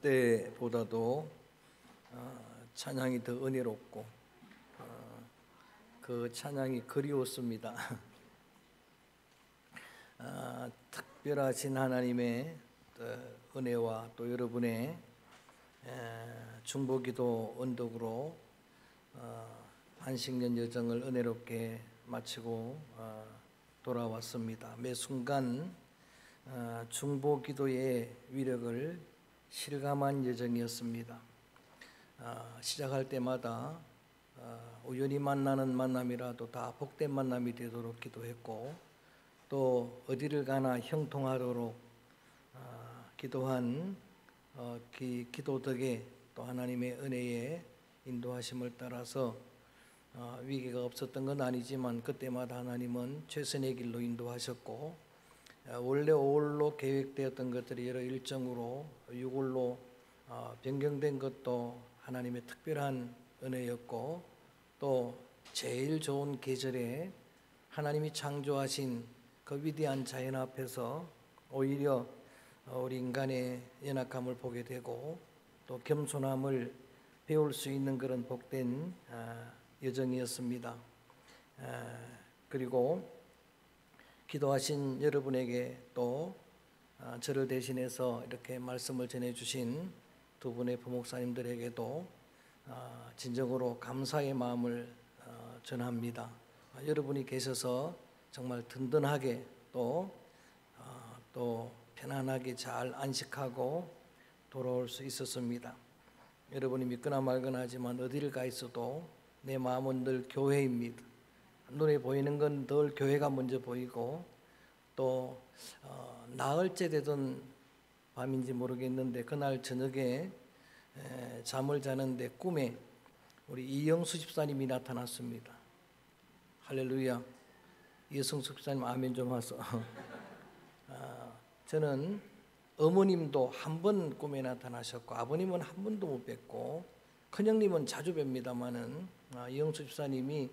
때보다도 찬양이 더 은혜롭고 그 찬양이 그리웠습니다. 특별하신 하나님의 은혜와 또 여러분의 중보기도 언덕으로 안식년 여정을 은혜롭게 마치고 돌아왔습니다. 매 순간 중보기도의 위력을 실감한 여정이었습니다. 시작할 때마다 우연히 만나는 만남이라도 다 복된 만남이 되도록 기도했고, 또 어디를 가나 형통하도록 기도한 기도 덕에 또 하나님의 은혜에 인도하심을 따라서 위기가 없었던 건 아니지만 그때마다 하나님은 최선의 길로 인도하셨고, 원래 5월로 계획되었던 것들이 여러 일정으로 6월로 변경된 것도 하나님의 특별한 은혜였고, 또 제일 좋은 계절에 하나님이 창조하신 그 위대한 자연 앞에서 오히려 우리 인간의 연약함을 보게 되고 또 겸손함을 배울 수 있는 그런 복된 여정이었습니다. 그리고 기도하신 여러분에게 또 저를 대신해서 이렇게 말씀을 전해주신 두 분의 부목사님들에게도 진정으로 감사의 마음을 전합니다. 여러분이 계셔서 정말 든든하게 또 편안하게 잘 안식하고 돌아올 수 있었습니다. 여러분이 믿거나 말거나 하지만 어디를 가 있어도 내 마음은 늘 교회입니다. 눈에 보이는 건 늘 교회가 먼저 보이고, 또 나흘째 되던 밤인지 모르겠는데 그날 저녁에 잠을 자는데 꿈에 우리 이영수 집사님이 나타났습니다. 할렐루야. 이성수 집사님 아멘 좀 하소. 저는 어머님도 한 번 꿈에 나타나셨고 아버님은 한 번도 못 뵙고 큰형님은 자주 뵙니다마는 이영수 집사님이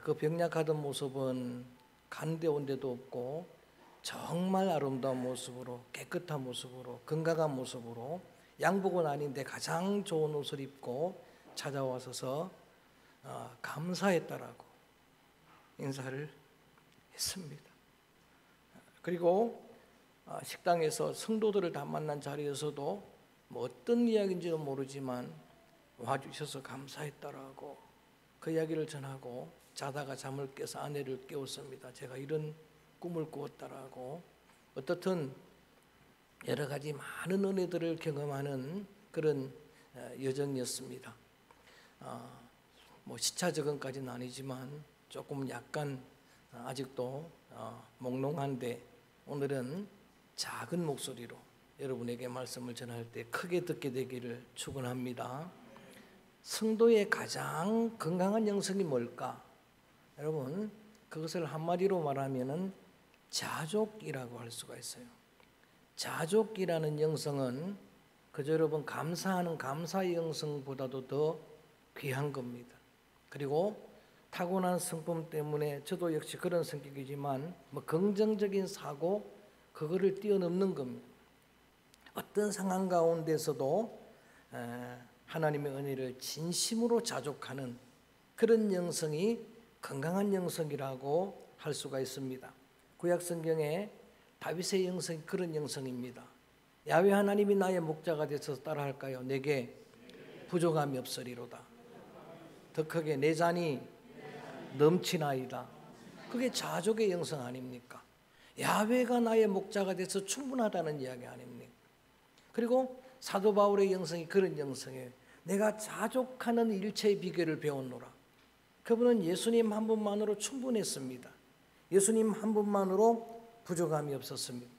그 병약하던 모습은 간데 온 데도 없고 정말 아름다운 모습으로, 깨끗한 모습으로, 건강한 모습으로, 양복은 아닌데 가장 좋은 옷을 입고 찾아와서 감사했다라고 인사를 했습니다. 그리고 식당에서 성도들을 다 만난 자리에서도 뭐 어떤 이야기인지는 모르지만 와주셔서 감사했다라고 그 이야기를 전하고, 자다가 잠을 깨서 아내를 깨웠습니다. 제가 이런 꿈을 꾸었다라고. 어떻든 여러 가지 많은 은혜들을 경험하는 그런 여정이었습니다. 뭐 시차 적응까지는 아니지만 조금 약간 아직도 몽롱한데, 오늘은 작은 목소리로 여러분에게 말씀을 전할 때 크게 듣게 되기를 축원합니다. 성도의 가장 건강한 영성이 뭘까? 여러분, 그것을 한마디로 말하면은 자족이라고 할 수가 있어요. 자족이라는 영성은 그저 여러분 감사하는 감사의 영성보다도 더 귀한 겁니다. 그리고 타고난 성품 때문에 저도 역시 그런 성격이지만 뭐 긍정적인 사고, 그거를 뛰어넘는 겁니다. 어떤 상황 가운데서도 하나님의 은혜를 진심으로 자족하는 그런 영성이 건강한 영성이라고 할 수가 있습니다. 구약 성경에 다윗의 영성이 그런 영성입니다. 야훼 하나님이 나의 목자가 되셔서 따라할까요? 내게 부족함이 없으리로다. 더 크게 내 잔이 넘치나이다. 그게 자족의 영성 아닙니까? 야훼가 나의 목자가 돼서 충분하다는 이야기 아닙니까? 그리고 사도 바울의 영성이 그런 영성이에요. 내가 자족하는 일체의 비결을 배웠노라. 그분은 예수님 한 분만으로 충분했습니다. 예수님 한 분만으로 부족함이 없었습니다.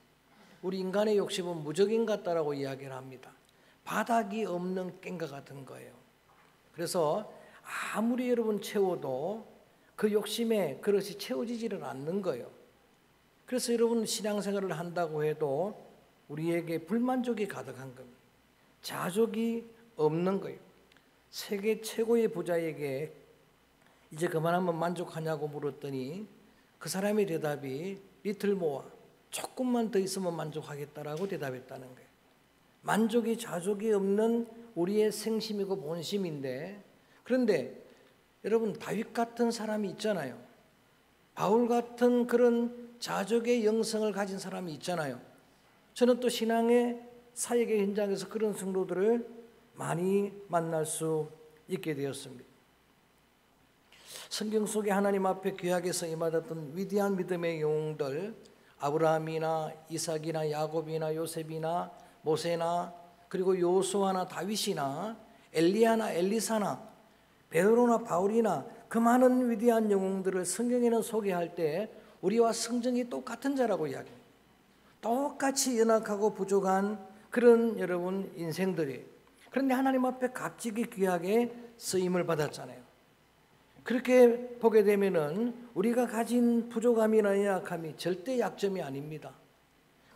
우리 인간의 욕심은 무적인 같다라고 이야기를 합니다. 바닥이 없는 깸과 같은 거예요. 그래서 아무리 여러분 채워도 그 욕심에 그릇이 채워지지를 않는 거예요. 그래서 여러분 신앙생활을 한다고 해도 우리에게 불만족이 가득한 겁니다. 자족이 없는 거예요. 세계 최고의 부자에게 이제 그만하면 만족하냐고 물었더니 그 사람의 대답이 리틀 모어, 조금만 더 있으면 만족하겠다라고 대답했다는 거예요. 만족이 자족이 없는 우리의 생심이고 본심인데, 그런데 여러분 다윗 같은 사람이 있잖아요. 바울 같은 그런 자족의 영성을 가진 사람이 있잖아요. 저는 또 신앙의 사역의 현장에서 그런 성도들을 많이 만날 수 있게 되었습니다. 성경 속에 하나님 앞에 귀하게 임하던 위대한 믿음의 영웅들, 아브라함이나 이삭이나 야곱이나 요셉이나 모세나 그리고 요수아나 다윗이나 엘리야나 엘리사나 베드로나 바울이나 그 많은 위대한 영웅들을 성경에는 소개할 때 우리와 성정이 똑같은 자라고 이야기합니다. 똑같이 연약하고 부족한 그런 여러분 인생들이, 그런데 하나님 앞에 값지게 귀하게 쓰임을 받았잖아요. 그렇게 보게 되면은 우리가 가진 부족함이나 연약함이 절대 약점이 아닙니다.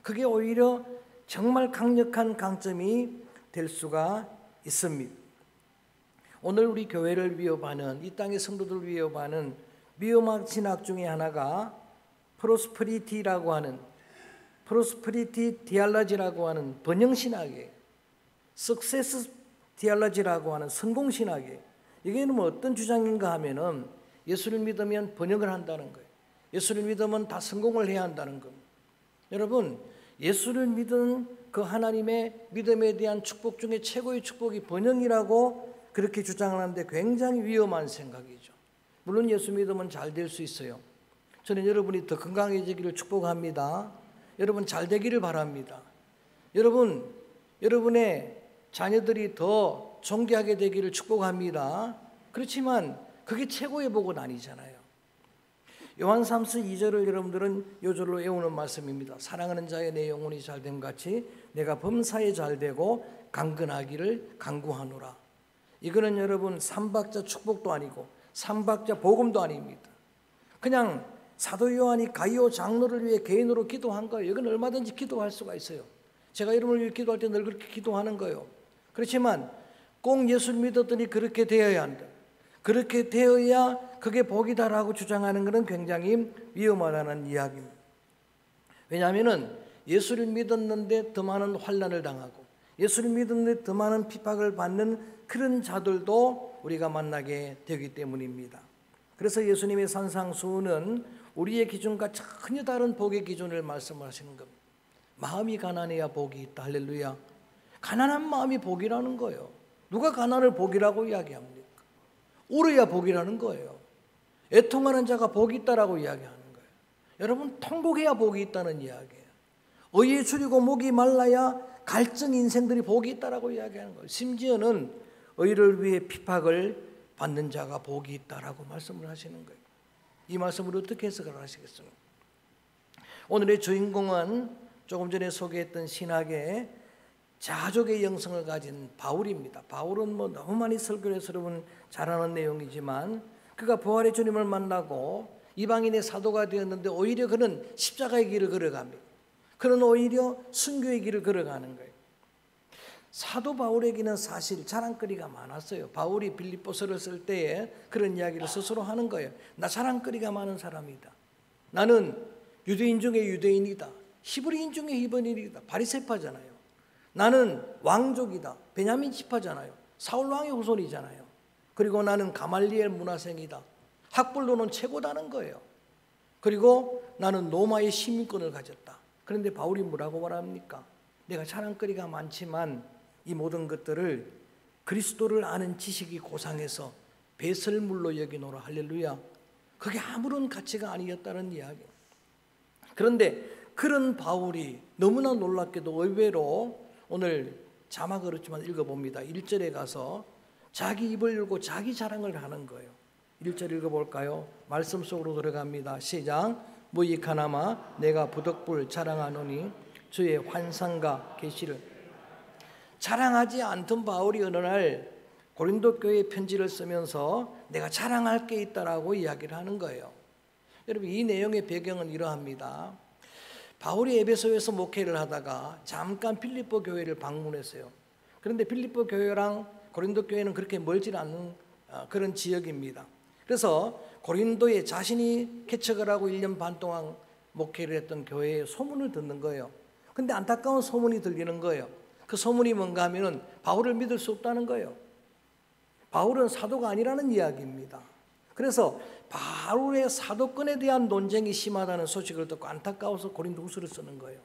그게 오히려 정말 강력한 강점이 될 수가 있습니다. 오늘 우리 교회를 위협하는, 이 땅의 성도들을 위협하는 위험한 신학 중에 하나가 프로스퍼리티라고 하는, 프로스퍼리티 디알러지라고 하는 번영신학이에요. 석세스 디알러지라고 하는 성공신학이에요. 이게 뭐 어떤 주장인가 하면은 예수를 믿으면 번영을 한다는 거예요. 예수를 믿으면 다 성공을 해야 한다는 겁니다. 여러분, 예수를 믿은 그 하나님의 믿음에 대한 축복 중에 최고의 축복이 번영이라고 그렇게 주장을 하는데 굉장히 위험한 생각이죠. 물론 예수 믿으면 잘 될 수 있어요. 저는 여러분이 더 건강해지기를 축복합니다. 여러분 잘 되기를 바랍니다. 여러분, 여러분의 자녀들이 더 존귀하게 되기를 축복합니다. 그렇지만 그게 최고의 복은 아니잖아요. 요한 3서 2절을 여러분들은 요절로 외우는 말씀입니다. 사랑하는 자의 내 영혼이 잘됨 같이 내가 범사에 잘되고 강건하기를 간구하노라. 이거는 여러분 삼박자 축복도 아니고 삼박자 복음도 아닙니다. 그냥 사도 요한이 가이오 장로를 위해 개인으로 기도한 거예요. 이건 얼마든지 기도할 수가 있어요. 제가 여러분을 위해 기도할 때 늘 그렇게 기도하는 거예요. 그렇지만 꼭 예수를 믿었더니 그렇게 되어야 한다. 그렇게 되어야 그게 복이다라고 주장하는 것은 굉장히 위험하다는 이야기입니다. 왜냐하면 예수를 믿었는데 더 많은 환난을 당하고 예수를 믿었는데 더 많은 핍박을 받는 그런 자들도 우리가 만나게 되기 때문입니다. 그래서 예수님의 산상수훈은 우리의 기준과 전혀 다른 복의 기준을 말씀하시는 겁니다. 마음이 가난해야 복이 있다. 할렐루야. 가난한 마음이 복이라는 거예요. 누가 가난을 복이라고 이야기합니까? 울어야 복이라는 거예요. 애통하는 자가 복이 있다라고 이야기하는 거예요. 여러분, 통곡해야 복이 있다는 이야기예요. 의에 줄이고 목이 말라야 갈증 인생들이 복이 있다라고 이야기하는 거예요. 심지어는 의를 위해 핍박을 받는 자가 복이 있다라고 말씀을 하시는 거예요. 이 말씀을 어떻게 해석을 하시겠습니까? 오늘의 주인공은 조금 전에 소개했던 신학의 자족의 영성을 가진 바울입니다. 바울은 뭐 너무 많이 설교를 해서 여러분 잘 아는 내용이지만 그가 부활의 주님을 만나고 이방인의 사도가 되었는데 오히려 그는 십자가의 길을 걸어갑니다. 그는 오히려 순교의 길을 걸어가는 거예요. 사도 바울에게는 사실 자랑거리가 많았어요. 바울이 빌립보서를 쓸 때에 그런 이야기를 스스로 하는 거예요. 나 자랑거리가 많은 사람이다. 나는 유대인 중에 유대인이다. 히브리인 중에 히브리인이다. 바리새파잖아요. 나는 왕족이다. 베냐민 지파잖아요. 사울 왕의 후손이잖아요. 그리고 나는 가말리엘 문화생이다. 학벌로는 최고다는 거예요. 그리고 나는 로마의 시민권을 가졌다. 그런데 바울이 뭐라고 말합니까? 내가 자랑거리가 많지만 이 모든 것들을 그리스도를 아는 지식이 고상해서 배설물로 여기노라. 할렐루야. 그게 아무런 가치가 아니었다는 이야기. 그런데 그런 바울이 너무나 놀랍게도 의외로 오늘 자막을 없지만 읽어봅니다. 1절에 가서 자기 입을 열고 자기 자랑을 하는 거예요. 1절 읽어볼까요? 말씀 속으로 들어갑니다. 시작. 무익하나마 내가 부덕불 자랑하노니 주의 환상과 계시를. 자랑하지 않던 바울이 어느 날 고린도 교회에 편지를 쓰면서 내가 자랑할 게 있다라고 이야기를 하는 거예요. 여러분, 이 내용의 배경은 이러합니다. 바울이 에베소에서 목회를 하다가 잠깐 필립보 교회를 방문했어요. 그런데 필립보 교회랑 고린도 교회는 그렇게 멀지 않는 그런 지역입니다. 그래서 고린도에 자신이 개척을 하고 1년 반 동안 목회를 했던 교회에 소문을 듣는 거예요. 근데 안타까운 소문이 들리는 거예요. 그 소문이 뭔가 하면은 바울을 믿을 수 없다는 거예요. 바울은 사도가 아니라는 이야기입니다. 그래서 바울의 사도권에 대한 논쟁이 심하다는 소식을 듣고 안타까워서 고린도후서를 쓰는 거예요.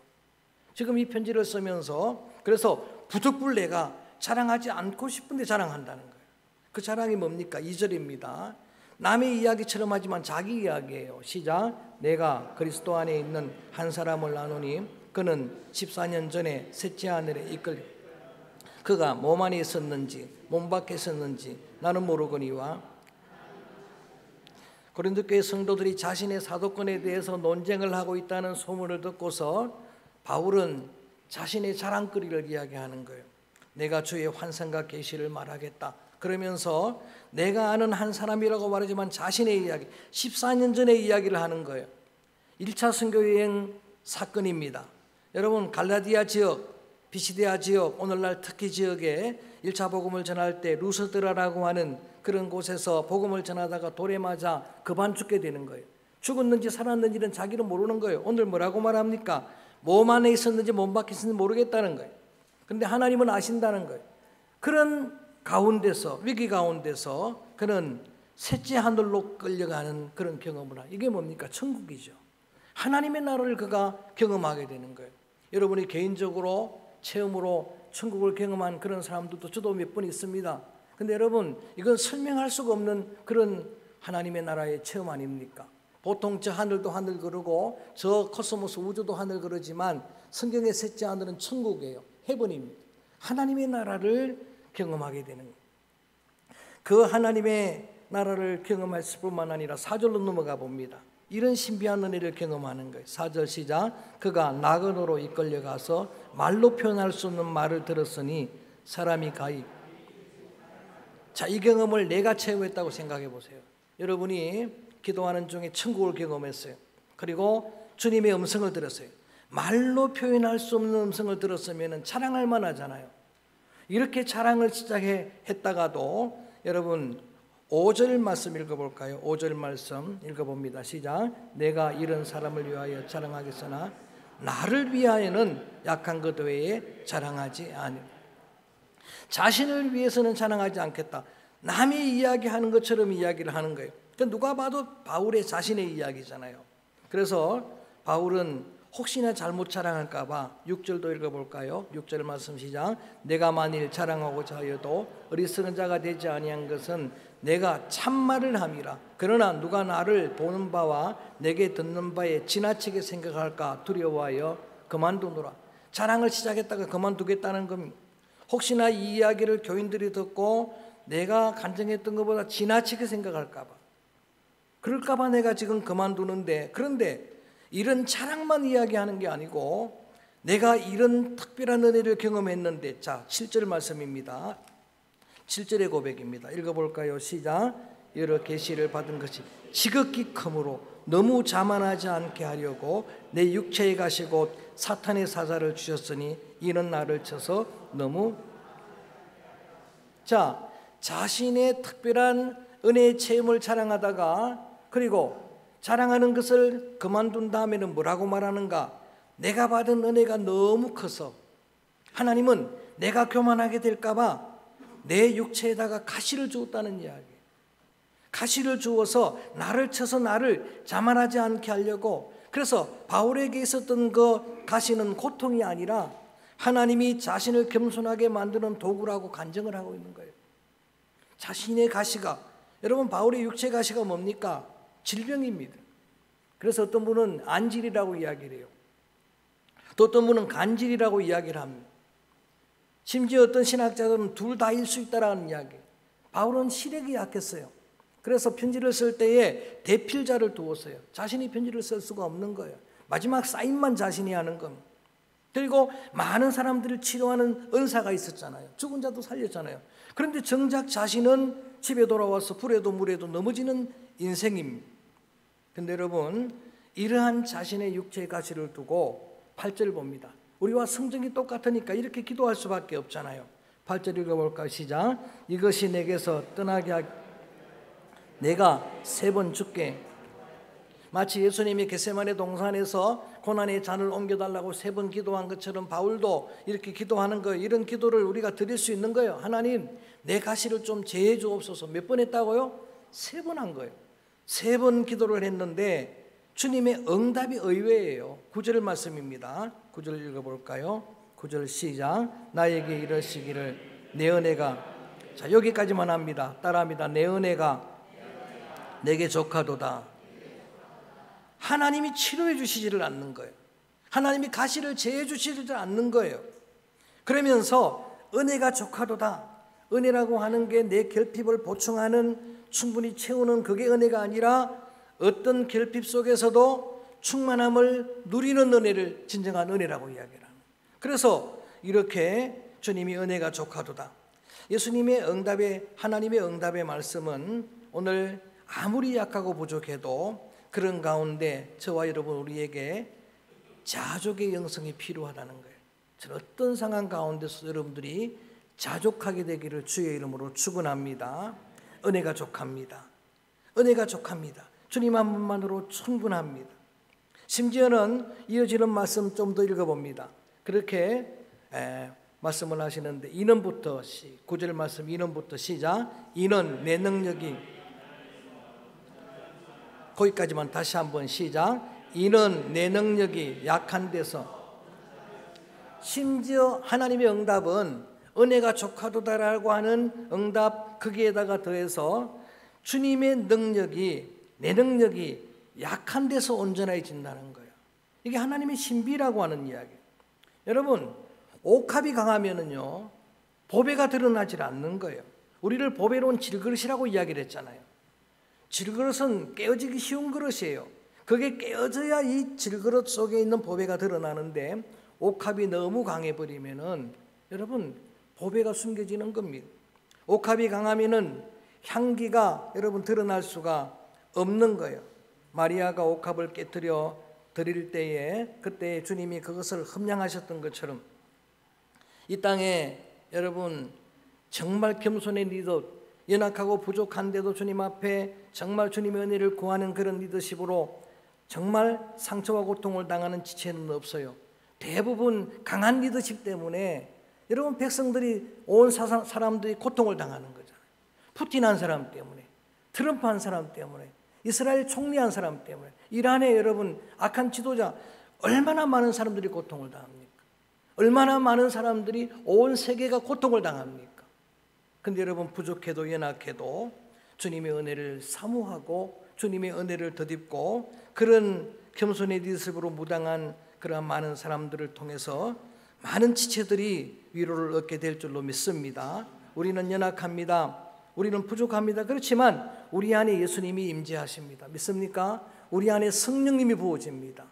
지금 이 편지를 쓰면서 그래서 부득불 내가 자랑하지 않고 싶은데 자랑한다는 거예요. 그 자랑이 뭡니까? 2절입니다. 남의 이야기처럼 하지만 자기 이야기예요. 시작. 내가 그리스도 안에 있는 한 사람을 아노니 그는 14년 전에 셋째 하늘에 이끌려 그가 몸 안에 있었는지 몸 밖에 있었는지 나는 모르거니와. 고린도 교회 성도들이 자신의 사도권에 대해서 논쟁을 하고 있다는 소문을 듣고서 바울은 자신의 자랑거리를 이야기하는 거예요. 내가 주의 환상과 계시를 말하겠다. 그러면서 내가 아는 한 사람이라고 말하지만 자신의 이야기, 14년 전의 이야기를 하는 거예요. 1차 선교여행 사건입니다. 여러분 갈라디아 지역, 비시디아 지역, 오늘날 터키 지역에 1차 복음을 전할 때 루스드라라고 하는 그런 곳에서 복음을 전하다가 돌에 맞아 급한 죽게 되는 거예요. 죽었는지 살았는지는 자기는 모르는 거예요. 오늘 뭐라고 말합니까? 몸 안에 있었는지 몸 밖에 있었는지 모르겠다는 거예요. 그런데 하나님은 아신다는 거예요. 그런 가운데서, 위기 가운데서 그는 셋째 하늘로 끌려가는 그런 경험을 하는, 이게 뭡니까? 천국이죠. 하나님의 나라를 그가 경험하게 되는 거예요. 여러분이 개인적으로 체험으로 천국을 경험한 그런 사람들도 저도 몇 번 있습니다. 근데 여러분 이건 설명할 수가 없는 그런 하나님의 나라의 체험 아닙니까? 보통 저 하늘도 하늘 그러고 저 코스모스 우주도 하늘 그러지만 성경의 셋째 하늘은 천국이에요. 헤븐입니다. 하나님의 나라를 경험하게 되는 거예요. 그 하나님의 나라를 경험했을 뿐만 아니라 4절로 넘어가 봅니다. 이런 신비한 은혜를 경험하는 거예요. 4절 시작. 그가 나그네로 이끌려가서 말로 표현할 수 없는 말을 들었으니 사람이 가히. 자, 이 경험을 내가 체험했다고 생각해 보세요. 여러분이 기도하는 중에 천국을 경험했어요. 그리고 주님의 음성을 들었어요. 말로 표현할 수 없는 음성을 들었으면 자랑할 만하잖아요. 이렇게 자랑을 시작했다가도 여러분 5절 말씀 읽어볼까요? 5절 말씀 읽어봅니다. 시작. 내가 이런 사람을 위하여 자랑하겠으나 나를 위하여는 약한 것 외에 자랑하지 않으. 자신을 위해서는 자랑하지 않겠다. 남이 이야기하는 것처럼 이야기를 하는 거예요. 누가 봐도 바울의 자신의 이야기잖아요. 그래서 바울은 혹시나 잘못 자랑할까 봐 6절도 읽어볼까요? 6절 말씀 시작. 내가 만일 자랑하고자 하여도 어리석은 자가 되지 아니한 것은 내가 참말을 함이라. 그러나 누가 나를 보는 바와 내게 듣는 바에 지나치게 생각할까 두려워하여 그만두노라. 자랑을 시작했다가 그만두겠다는 겁니다. 혹시나 이 이야기를 교인들이 듣고 내가 간증했던 것보다 지나치게 생각할까 봐, 그럴까 봐 내가 지금 그만두는데, 그런데 이런 자랑만 이야기하는 게 아니고 내가 이런 특별한 은혜를 경험했는데, 자 7절 말씀입니다. 7절의 고백입니다. 읽어볼까요? 시작. 여러 계시를 받은 것이 지극히 크므로 너무 자만하지 않게 하려고 내 육체에 가시고 사탄의 사자를 주셨으니 이는 나를 쳐서 너무. 자, 자신의 특별한 은혜의 체험을 자랑하다가, 그리고 자랑하는 것을 그만둔 다음에는 뭐라고 말하는가? 내가 받은 은혜가 너무 커서 하나님은 내가 교만하게 될까 봐 내 육체에다가 가시를 주었다는 이야기. 가시를 주어서 나를 쳐서 나를 자만하지 않게 하려고. 그래서 바울에게 있었던 그 가시는 고통이 아니라 하나님이 자신을 겸손하게 만드는 도구라고 간증을 하고 있는 거예요. 자신의 가시가, 여러분 바울의 육체 가시가 뭡니까? 질병입니다. 그래서 어떤 분은 안질이라고 이야기를 해요. 또 어떤 분은 간질이라고 이야기를 합니다. 심지어 어떤 신학자들은 둘 다일 수 있다라는 이야기. 바울은 시력이 약했어요. 그래서 편지를 쓸 때에 대필자를 두었어요. 자신이 편지를 쓸 수가 없는 거예요. 마지막 사인만 자신이 하는 겁니다. 그리고 많은 사람들을 치료하는 은사가 있었잖아요. 죽은 자도 살렸잖아요. 그런데 정작 자신은 집에 돌아와서 불에도 물에도 넘어지는 인생입니다. 근데 여러분, 이러한 자신의 육체의 가시를 두고 8절 봅니다. 우리와 성정이 똑같으니까 이렇게 기도할 수밖에 없잖아요. 8절 읽어볼까요? 시작. 이것이 내게서 떠나게 하기, 내가 3번 죽게. 마치 예수님이 겟세마네 동산에서 고난의 잔을 옮겨달라고 3번 기도한 것처럼 바울도 이렇게 기도하는 거예요. 이런 기도를 우리가 드릴 수 있는 거예요. 하나님, 내 가시를 좀 제해 주옵소서. 몇 번 했다고요? 3번 한 거예요. 3번 기도를 했는데 주님의 응답이 의외예요. 9절 말씀입니다. 9절 읽어볼까요? 9절 시작. 나에게 이르시기를 내 은혜가, 자, 여기까지만 합니다. 따라합니다. 내 은혜가 내게 족하도다. 하나님이 치료해 주시지를 않는 거예요. 하나님이 가시를 제해 주시지를 않는 거예요. 그러면서 은혜가 족하도다. 은혜라고 하는 게 내 결핍을 보충하는, 충분히 채우는 그게 은혜가 아니라 어떤 결핍 속에서도 충만함을 누리는 은혜를 진정한 은혜라고 이야기를 합니다. 그래서 이렇게 주님이 은혜가 족하도다. 예수님의 응답의, 하나님의 응답의 말씀은 오늘 아무리 약하고 부족해도 그런 가운데 저와 여러분 우리에게 자족의 영성이 필요하다는 거예요. 저는 어떤 상황 가운데서 여러분들이 자족하게 되기를 주의 이름으로 축원합니다. 은혜가 족합니다. 은혜가 족합니다. 주님 한 분만으로 충분합니다. 심지어는 이어지는 말씀 좀 더 읽어봅니다. 그렇게 말씀을 하시는데 이는부터 9절 말씀 이는부터 시작. 이는 내 능력이, 거기까지만 다시 한번 시작. 이는 내 능력이 약한 데서. 심지어 하나님의 응답은 은혜가 족하도다라고 하는 응답 거기에다가 더해서 주님의 능력이, 내 능력이 약한 데서 온전해진다는 거예요. 이게 하나님의 신비라고 하는 이야기. 여러분, 옥합이 강하면은요 보배가 드러나질 않는 거예요. 우리를 보배로운 질그릇이라고 이야기를 했잖아요. 질그릇은 깨어지기 쉬운 그릇이에요. 그게 깨어져야 이 질그릇 속에 있는 보배가 드러나는데 옥합이 너무 강해버리면은 여러분 보배가 숨겨지는 겁니다. 옥합이 강하면은 향기가 여러분 드러날 수가 없는 거예요. 마리아가 옥합을 깨뜨려 드릴 때에 그때 주님이 그것을 흠양하셨던 것처럼 이 땅에 여러분 정말 겸손의 리더, 연약하고 부족한데도 주님 앞에 정말 주님의 은혜를 구하는 그런 리더십으로 정말 상처와 고통을 당하는 지체는 없어요. 대부분 강한 리더십 때문에 여러분 백성들이, 온 사람들이 고통을 당하는 거잖아요. 푸틴한 사람 때문에, 트럼프한 사람 때문에, 이스라엘 총리한 사람 때문에, 이란의 여러분 악한 지도자, 얼마나 많은 사람들이 고통을 당합니까? 얼마나 많은 사람들이, 온 세계가 고통을 당합니까? 근데 여러분 부족해도 연약해도 주님의 은혜를 사모하고 주님의 은혜를 덧입고 그런 겸손의 리더십으로 무당한 그러한 많은 사람들을 통해서 많은 지체들이 위로를 얻게 될 줄로 믿습니다. 우리는 연약합니다. 우리는 부족합니다. 그렇지만 우리 안에 예수님이 임재하십니다. 믿습니까? 우리 안에 성령님이 부어집니다.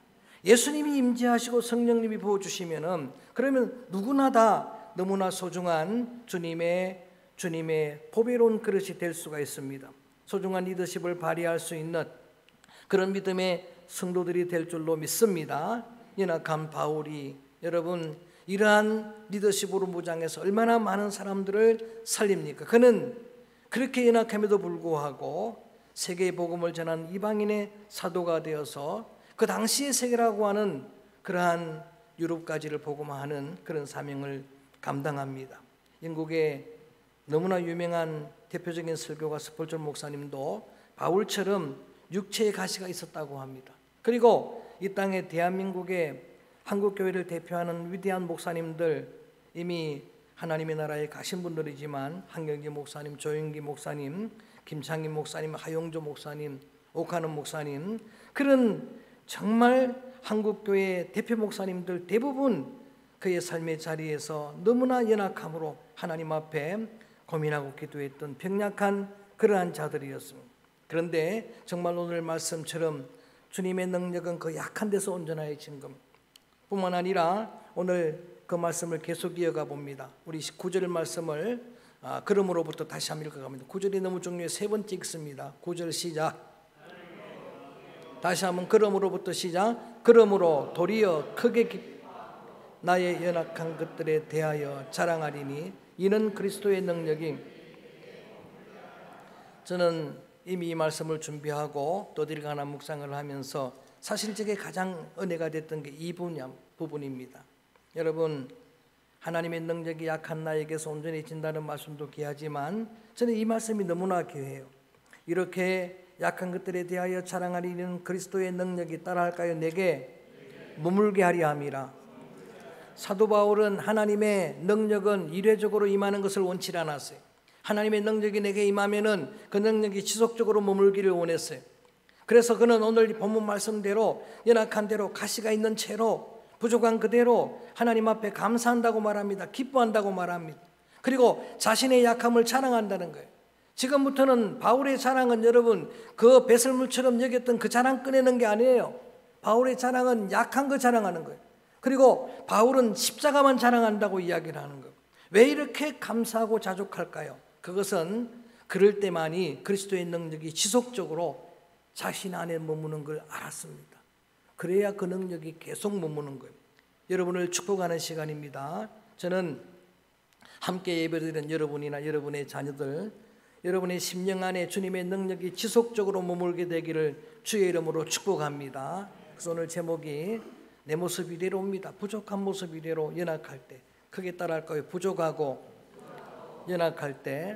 예수님이 임재하시고 성령님이 부어주시면은 그러면 누구나 다 너무나 소중한 주님의 보배로운 그릇이 될 수가 있습니다. 소중한 리더십을 발휘할 수 있는 그런 믿음의 성도들이 될 줄로 믿습니다. 연약한 바울이 여러분 이러한 리더십으로 무장해서 얼마나 많은 사람들을 살립니까? 그는 그렇게 연약함에도 불구하고 세계의 복음을 전한 이방인의 사도가 되어서 그 당시의 세계라고 하는 그러한 유럽까지를 복음화하는 그런 사명을 감당합니다. 영국의 너무나 유명한 대표적인 설교가 스폴전 목사님도 바울처럼 육체의 가시가 있었다고 합니다. 그리고 이 땅에 대한민국의 한국교회를 대표하는 위대한 목사님들, 이미 하나님의 나라에 가신 분들이지만 한경기 목사님, 조영기 목사님, 김창임 목사님, 하용조 목사님, 오카는 목사님, 그런 정말 한국교회 대표 목사님들 대부분 그의 삶의 자리에서 너무나 연약함으로 하나님 앞에 고민하고 기도했던 병약한 그러한 자들이었습니다. 그런데 정말 오늘 말씀처럼 주님의 능력은 그 약한 데서 온전해진 겁니다. 뿐만 아니라 오늘 그 말씀을 계속 이어가 봅니다. 우리 9절 말씀을 그러므로부터 다시 한번 읽어갑니다. 9절이 너무 중요해요. 세 번째 읽습니다. 9절 시작. 다시 한번 그러므로부터 시작. 그러므로 도리어 크게 나의 연약한 것들에 대하여 자랑하리니 이는 그리스도의 능력이. 저는 이미 이 말씀을 준비하고 떠들가나 묵상을 하면서 사실 제게 가장 은혜가 됐던 게 이 부분입니다. 여러분, 하나님의 능력이 약한 나에게서 온전해진다는 말씀도 귀하지만 저는 이 말씀이 너무나 귀해요. 이렇게 약한 것들에 대하여 자랑하리는 그리스도의 능력이 따라할까요? 내게 머물게 하려 함이라. 사도 바울은 하나님의 능력은 일회적으로 임하는 것을 원치 않았어요. 하나님의 능력이 내게 임하면은 그 능력이 지속적으로 머물기를 원했어요. 그래서 그는 오늘 본문 말씀대로 연약한 대로 가시가 있는 채로 부족한 그대로 하나님 앞에 감사한다고 말합니다. 기뻐한다고 말합니다. 그리고 자신의 약함을 자랑한다는 거예요. 지금부터는 바울의 자랑은 여러분 그 배설물처럼 여겼던 그 자랑 꺼내는 게 아니에요. 바울의 자랑은 약한 거 자랑하는 거예요. 그리고 바울은 십자가만 자랑한다고 이야기를 하는 거예요. 왜 이렇게 감사하고 자족할까요? 그것은 그럴 때만이 그리스도의 능력이 지속적으로 자신 안에 머무는 걸 알았습니다. 그래야 그 능력이 계속 머무는 거예요. 여러분을 축복하는 시간입니다. 저는 함께 예배드리는 여러분이나 여러분의 자녀들, 여러분의 심령 안에 주님의 능력이 지속적으로 머물게 되기를 주의 이름으로 축복합니다. 그래서 오늘 제목이 내 모습 이대로입니다. 부족한 모습 이대로. 연약할 때 크게 따라할 거예요. 부족하고 연약할 때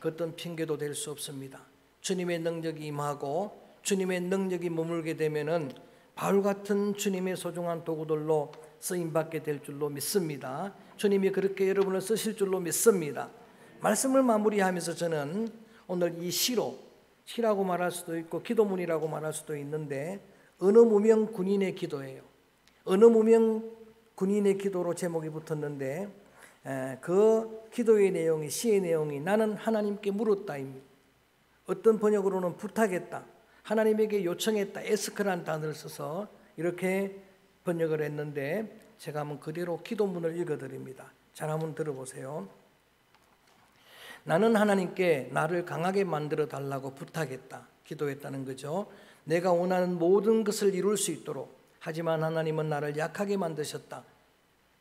그 어떤 핑계도 될 수 없습니다. 주님의 능력이 임하고 주님의 능력이 머물게 되면은 바울 같은 주님의 소중한 도구들로 쓰임받게 될 줄로 믿습니다. 주님이 그렇게 여러분을 쓰실 줄로 믿습니다. 말씀을 마무리하면서 저는 오늘 이 시라고 말할 수도 있고 기도문이라고 말할 수도 있는데 어느 무명 군인의 기도예요. 어느 무명 군인의 기도로 제목이 붙었는데 그 기도의 내용이, 시의 내용이 나는 하나님께 물었다입니다. 어떤 번역으로는 부탁했다, 하나님에게 요청했다, 에스크라는 단어를 써서 이렇게 번역을 했는데 제가 한번 그대로 기도문을 읽어드립니다. 잘 한번 들어보세요. 나는 하나님께 나를 강하게 만들어 달라고 부탁했다, 기도했다는 거죠. 내가 원하는 모든 것을 이룰 수 있도록. 하지만 하나님은 나를 약하게 만드셨다.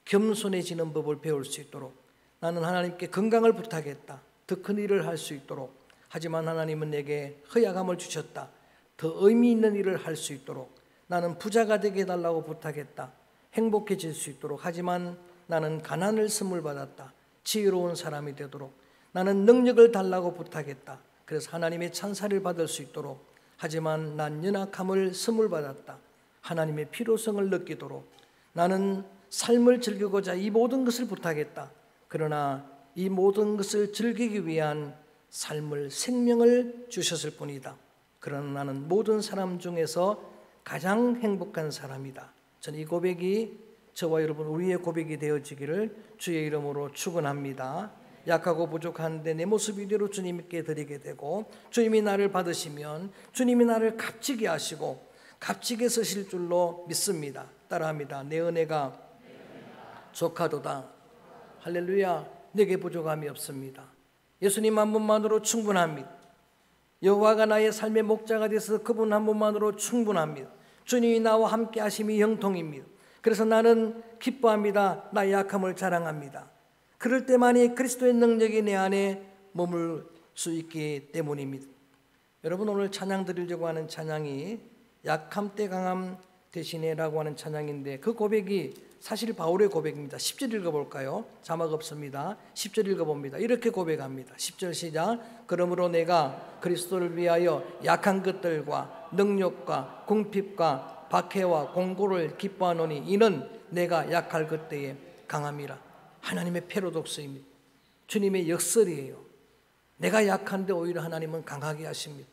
겸손해지는 법을 배울 수 있도록. 나는 하나님께 건강을 부탁했다, 더 큰 일을 할 수 있도록. 하지만 하나님은 내게 허약함을 주셨다, 더 의미 있는 일을 할 수 있도록. 나는 부자가 되게 해달라고 부탁했다, 행복해질 수 있도록. 하지만 나는 가난을 선물 받았다, 지혜로운 사람이 되도록. 나는 능력을 달라고 부탁했다, 그래서 하나님의 찬사를 받을 수 있도록. 하지만 난 연약함을 선물 받았다, 하나님의 필요성을 느끼도록. 나는 삶을 즐기고자 이 모든 것을 부탁했다, 그러나 이 모든 것을 즐기기 위한 삶을, 생명을 주셨을 뿐이다. 그러나 나는 모든 사람 중에서 가장 행복한 사람이다. 저는 이 고백이 저와 여러분 우리의 고백이 되어지기를 주의 이름으로 축원합니다. 약하고 부족한데 내 모습 이대로 주님께 드리게 되고, 주님이 나를 받으시면 주님이 나를 값지게 하시고 값지게 쓰실 줄로 믿습니다. 따라합니다. 내 은혜가 족하도다. 할렐루야. 내게 부족함이 없습니다. 예수님 한 분만으로 충분합니다. 여호와가 나의 삶의 목자가 되어서 그분 한 분만으로 충분합니다. 주님이 나와 함께 하심이 형통입니다. 그래서 나는 기뻐합니다. 나의 약함을 자랑합니다. 그럴 때만이 그리스도의 능력이 내 안에 머물 수 있기 때문입니다. 여러분, 오늘 찬양 드리려고 하는 찬양이 약함 때 강함 대신에 라고 하는 찬양인데, 그 고백이 사실 바울의 고백입니다. 10절 읽어볼까요? 자막 없습니다. 10절 읽어봅니다. 이렇게 고백합니다. 10절 시작. 그러므로 내가 그리스도를 위하여 약한 것들과 능력과 궁핍과 박해와 공고를 기뻐하노니 이는 내가 약할 그때에 강함이라. 하나님의 패러독스입니다. 주님의 역설이에요. 내가 약한데 오히려 하나님은 강하게 하십니다.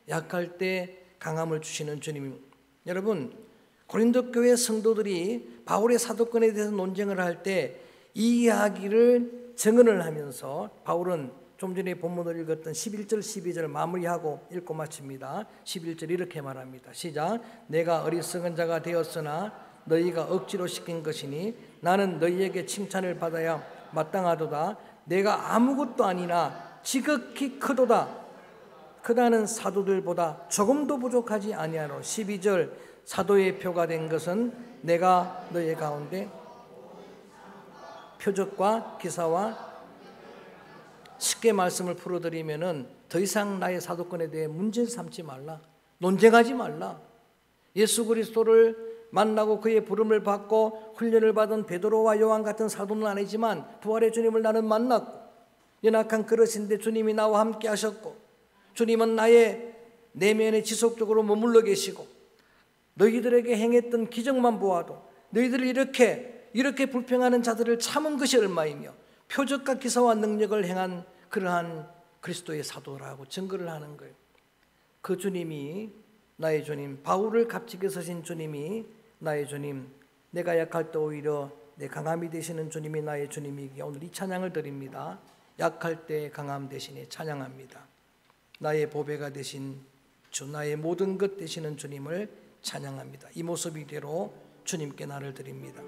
약할 때 강함을 주시는 주님입니다. 여러분, 고린도 교회 성도들이 바울의 사도권에 대해서 논쟁을 할 때 이 이야기를 증언을 하면서 바울은 좀 전에 본문을 읽었던 11절 12절 마무리하고 읽고 마칩니다. 11절 이렇게 말합니다. 시작. 내가 어리석은 자가 되었으나 너희가 억지로 시킨 것이니 나는 너희에게 칭찬을 받아야 마땅하도다. 내가 아무것도 아니나 지극히 크도다. 크다는 사도들보다 조금도 부족하지 아니하노. 12절 사도의 표가 된 것은 내가 너희 가운데 표적과 기사와, 쉽게 말씀을 풀어드리면은 더 이상 나의 사도권에 대해 문제 삼지 말라. 논쟁하지 말라. 예수 그리스도를 만나고 그의 부름을 받고 훈련을 받은 베드로와 요한 같은 사도는 아니지만 부활의 주님을 나는 만났고 연약한 그릇인데 주님이 나와 함께 하셨고 주님은 나의 내면에 지속적으로 머물러 계시고 너희들에게 행했던 기적만 보아도 너희들을 이렇게 불평하는 자들을 참은 것이 얼마이며 표적과 기사와 능력을 행한 그러한 그리스도의 사도라고 증거를 하는 거예요. 그 주님이 나의 주님, 바울을 값지게 서신 주님이 나의 주님, 내가 약할 때 오히려 내 강함이 되시는 주님이 나의 주님이기에 오늘 이 찬양을 드립니다. 약할 때 강함 대신에 찬양합니다. 나의 보배가 되신 주, 나의 모든 것 되시는 주님을 찬양합니다. 이 모습 이대로 주님께 나를 드립니다.